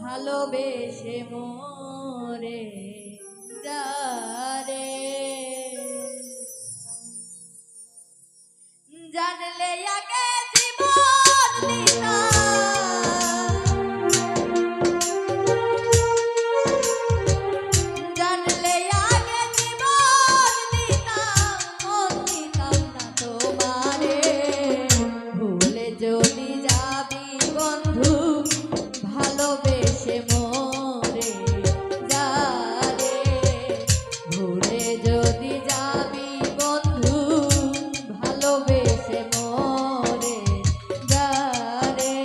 ভালোবেসে মোরে যারে জানলে আগে জীবন দিতাম, জানলে আগে জীবন দিতাম, মন দিতাম না তোমারে। ভুলে যদি যাবি বন্ধু ভালোবেসে মোরে যারে, ভুলে যদি যাবি বন্ধু ভালোবেসে মোরে যারে।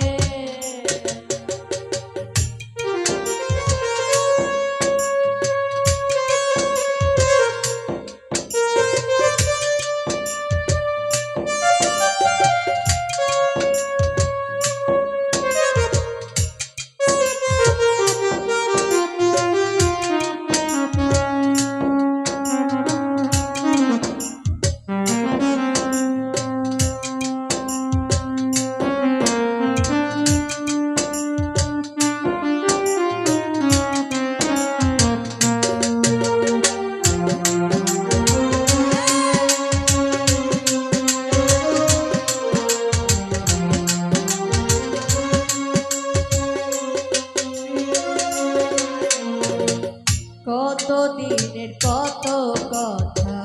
কত দিনের কত কথা,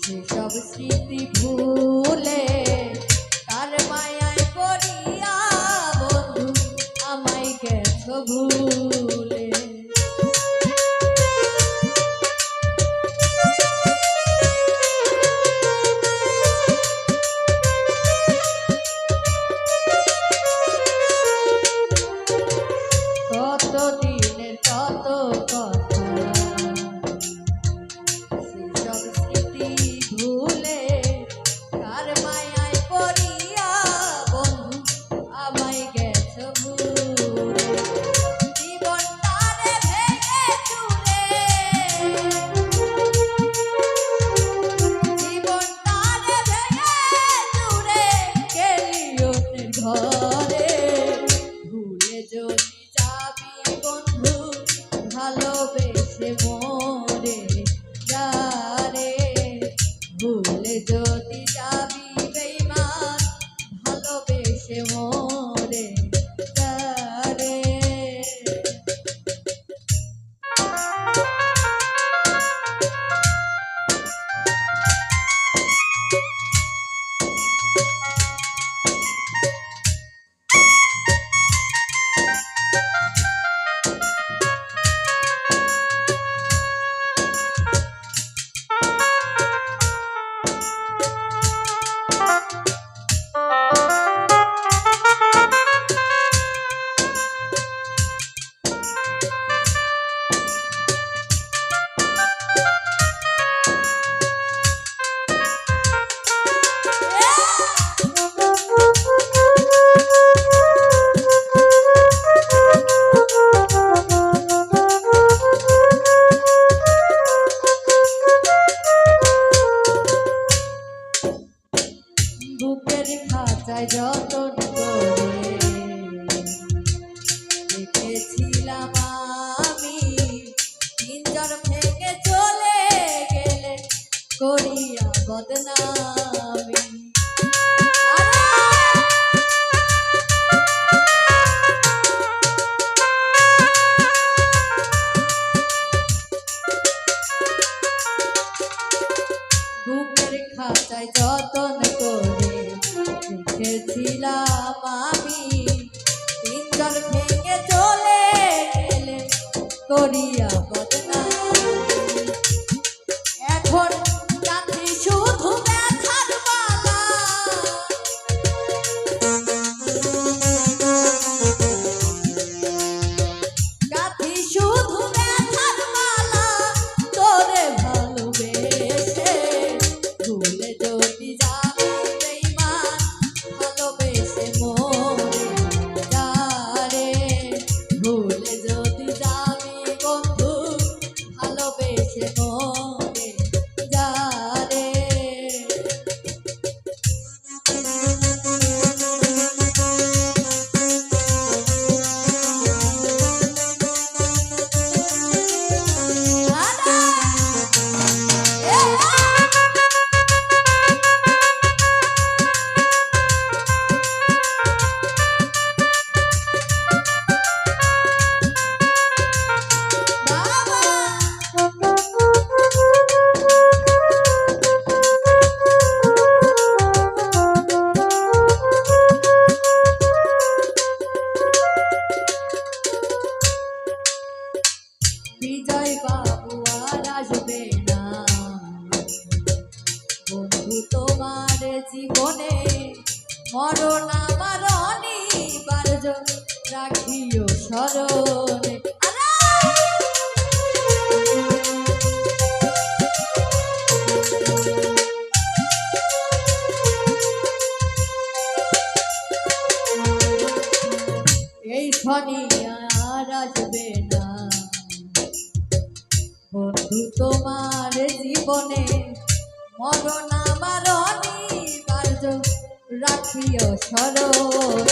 সেসব স্মৃতি ভুলে কার মায়ায় পড়িয়া বন্ধু আমায় গেছো ভুলে। কত দিনের কত কথা, সেসব স্মৃতি ভুলে কার মায়ায় পড়িয়া বন্ধু আমায় গেছো ভুলে। জীবনটারে ভেঙে চুরে, জীবনটারে ভেঙে চুরে গেলি অন্যের ঘরে। ভুলে যদি যাবি বন্ধু ভালোবেসে মোরে যারে, ভুলে যদি যাবি বেঈমান ভালোবেসে মোরে যারে। বুকের খাঁচায় যতন করে রেখেছিলাম আমি, পিঞ্জর ভেঙে চলে গেলে করিয়া বদনামি। বুকের খাঁচায় যতন করে রেখেছিলাম আমি, পিঞ্জর ভেঙে চলে গেলে করিয়া বদনামি। এখন কাঁদি শুধু ব্যথার মালা, কাঁদি শুধু ব্যথার মালা তোরে ভালোবেসে। ভুলে যদি যাবি বেঈমান ভালোবেসে মোরে যারে, ভুলে যদি যাবি বন্ধু রাখিও স্মরণে। এই ক্ষণে আর আসবে না বন্ধু তোমার জীবনে, মরণ আমার অনিবার্য, রাখিও স্মরণে।